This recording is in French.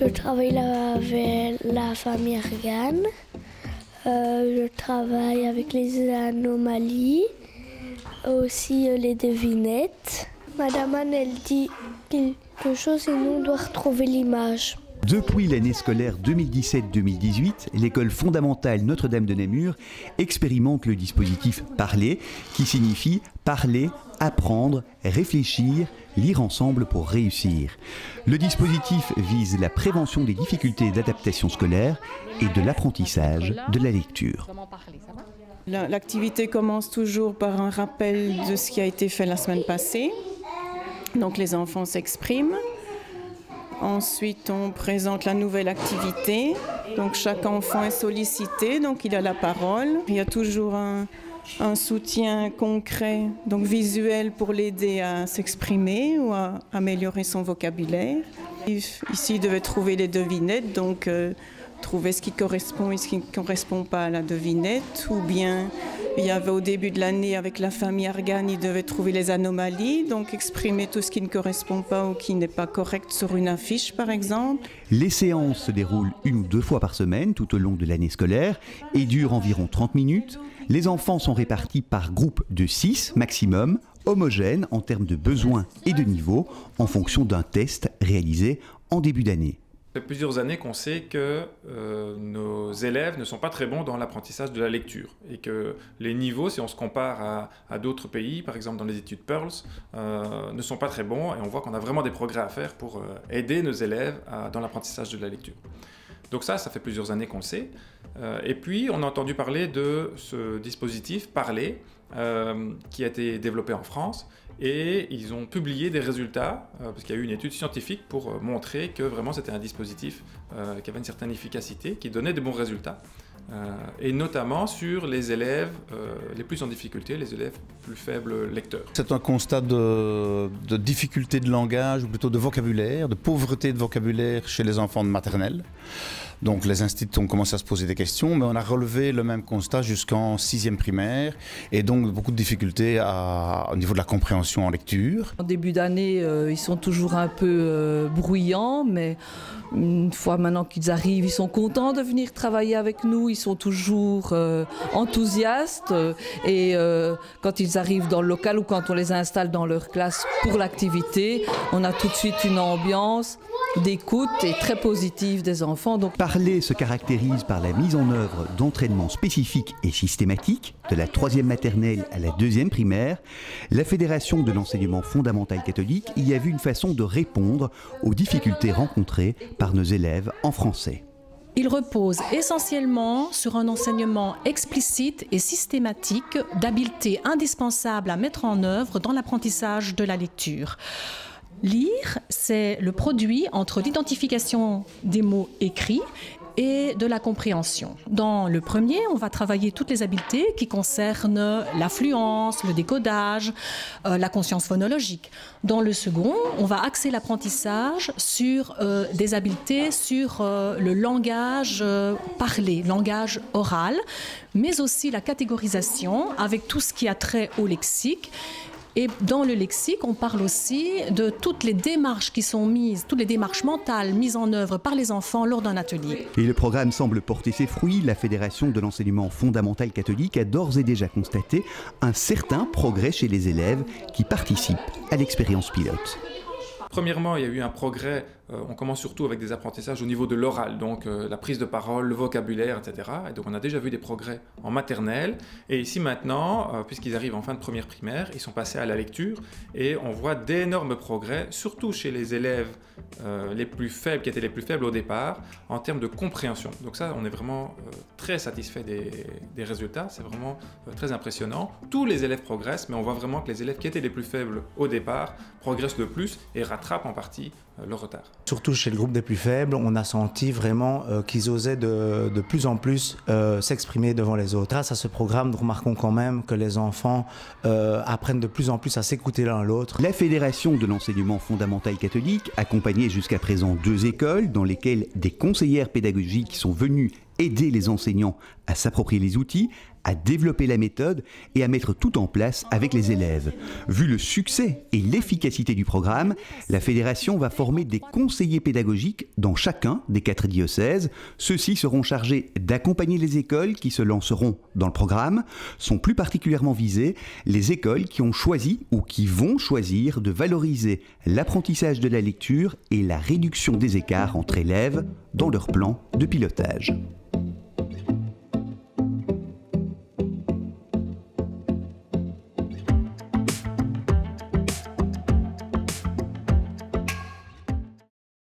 Je travaille avec la famille Argan. Je travaille avec les anomalies, aussi les devinettes. Madame Anne, elle dit quelque chose et nous on doit retrouver l'image. Depuis l'année scolaire 2017-2018, l'école fondamentale Notre-Dame de Namur expérimente le dispositif Parler, qui signifie parler, apprendre, réfléchir, lire ensemble pour réussir. Le dispositif vise la prévention des difficultés d'adaptation scolaire et de l'apprentissage de la lecture. L'activité commence toujours par un rappel de ce qui a été fait la semaine passée. Donc les enfants s'expriment. Ensuite, on présente la nouvelle activité. Donc chaque enfant est sollicité, donc il a la parole. Il y a toujours un soutien concret, donc visuel, pour l'aider à s'exprimer ou à améliorer son vocabulaire. Ici, il devait trouver les devinettes, donc trouver ce qui correspond et ce qui ne correspond pas à la devinette. Ou bien, il y avait au début de l'année, avec la famille Argan, il devait trouver les anomalies, donc exprimer tout ce qui ne correspond pas ou qui n'est pas correct sur une affiche, par exemple. Les séances se déroulent 1 ou 2 fois par semaine tout au long de l'année scolaire et durent environ 30 minutes. Les enfants sont répartis par groupe de 6 maximum, homogènes en termes de besoins et de niveau, en fonction d'un test réalisé en début d'année. Ça fait plusieurs années qu'on sait que nos élèves ne sont pas très bons dans l'apprentissage de la lecture et que les niveaux, si on se compare à d'autres pays, par exemple dans les études Pearls, ne sont pas très bons et on voit qu'on a vraiment des progrès à faire pour aider nos élèves dans l'apprentissage de la lecture. Donc ça fait plusieurs années qu'on le sait. Et puis on a entendu parler de ce dispositif Parler qui a été développé en France. Et ils ont publié des résultats, parce qu'il y a eu une étude scientifique pour montrer que vraiment c'était un dispositif qui avait une certaine efficacité, qui donnait de bons résultats. Et notamment sur les élèves les plus en difficulté, les élèves plus faibles lecteurs. C'est un constat de difficulté de langage, ou plutôt de vocabulaire, de pauvreté de vocabulaire chez les enfants de maternelle. Donc les instituts ont commencé à se poser des questions, mais on a relevé le même constat jusqu'en 6e primaire, et donc beaucoup de difficultés au niveau de la compréhension en lecture. En début d'année, ils sont toujours un peu bruyants, mais une fois maintenant qu'ils arrivent, ils sont contents de venir travailler avec nous, ils sont toujours enthousiastes, et quand ils arrivent dans le local ou quand on les installe dans leur classe pour l'activité, on a tout de suite une ambiance d'écoute et très positive des enfants. Donc, Parler se caractérise par la mise en œuvre d'entraînements spécifiques et systématiques, de la 3e maternelle à la 2e primaire. La Fédération de l'enseignement fondamental catholique y a vu une façon de répondre aux difficultés rencontrées par nos élèves en français. Il repose essentiellement sur un enseignement explicite et systématique d'habiletés indispensables à mettre en œuvre dans l'apprentissage de la lecture. Lire, c'est le produit entre l'identification des mots écrits et de la compréhension. Dans le premier, on va travailler toutes les habiletés qui concernent l'affluence, le décodage, la conscience phonologique. Dans le second, on va axer l'apprentissage sur des habiletés sur le langage parlé, langage oral, mais aussi la catégorisation avec tout ce qui a trait au lexique. Et dans le lexique, on parle aussi de toutes les démarches qui sont mises, toutes les démarches mentales mises en œuvre par les enfants lors d'un atelier. Et le programme semble porter ses fruits. La Fédération de l'enseignement fondamental catholique a d'ores et déjà constaté un certain progrès chez les élèves qui participent à l'expérience pilote. Premièrement, il y a eu un progrès, on commence surtout avec des apprentissages au niveau de l'oral, donc la prise de parole, le vocabulaire, etc. Et donc on a déjà vu des progrès en maternelle. Et ici maintenant, puisqu'ils arrivent en fin de première primaire, ils sont passés à la lecture et on voit d'énormes progrès, surtout chez les élèves les plus faibles, qui étaient les plus faibles au départ, en termes de compréhension. Donc ça, on est vraiment très satisfait des résultats, c'est vraiment très impressionnant. Tous les élèves progressent, mais on voit vraiment que les élèves qui étaient les plus faibles au départ progressent de plus et rattrapent en partie le retard. Surtout chez le groupe des plus faibles, on a senti vraiment qu'ils osaient de plus en plus s'exprimer devant les autres. Grâce à ce programme, nous remarquons quand même que les enfants apprennent de plus en plus à s'écouter l'un l'autre. La Fédération de l'enseignement fondamental catholique accompagnait jusqu'à présent 2 écoles dans lesquelles des conseillères pédagogiques sont venues aider les enseignants à s'approprier les outils, à développer la méthode et à mettre tout en place avec les élèves. Vu le succès et l'efficacité du programme, la fédération va former des conseillers pédagogiques dans chacun des 4 diocèses. Ceux-ci seront chargés d'accompagner les écoles qui se lanceront dans le programme. Sont plus particulièrement visées les écoles qui ont choisi ou qui vont choisir de valoriser l'apprentissage de la lecture et la réduction des écarts entre élèves dans leur plan de pilotage.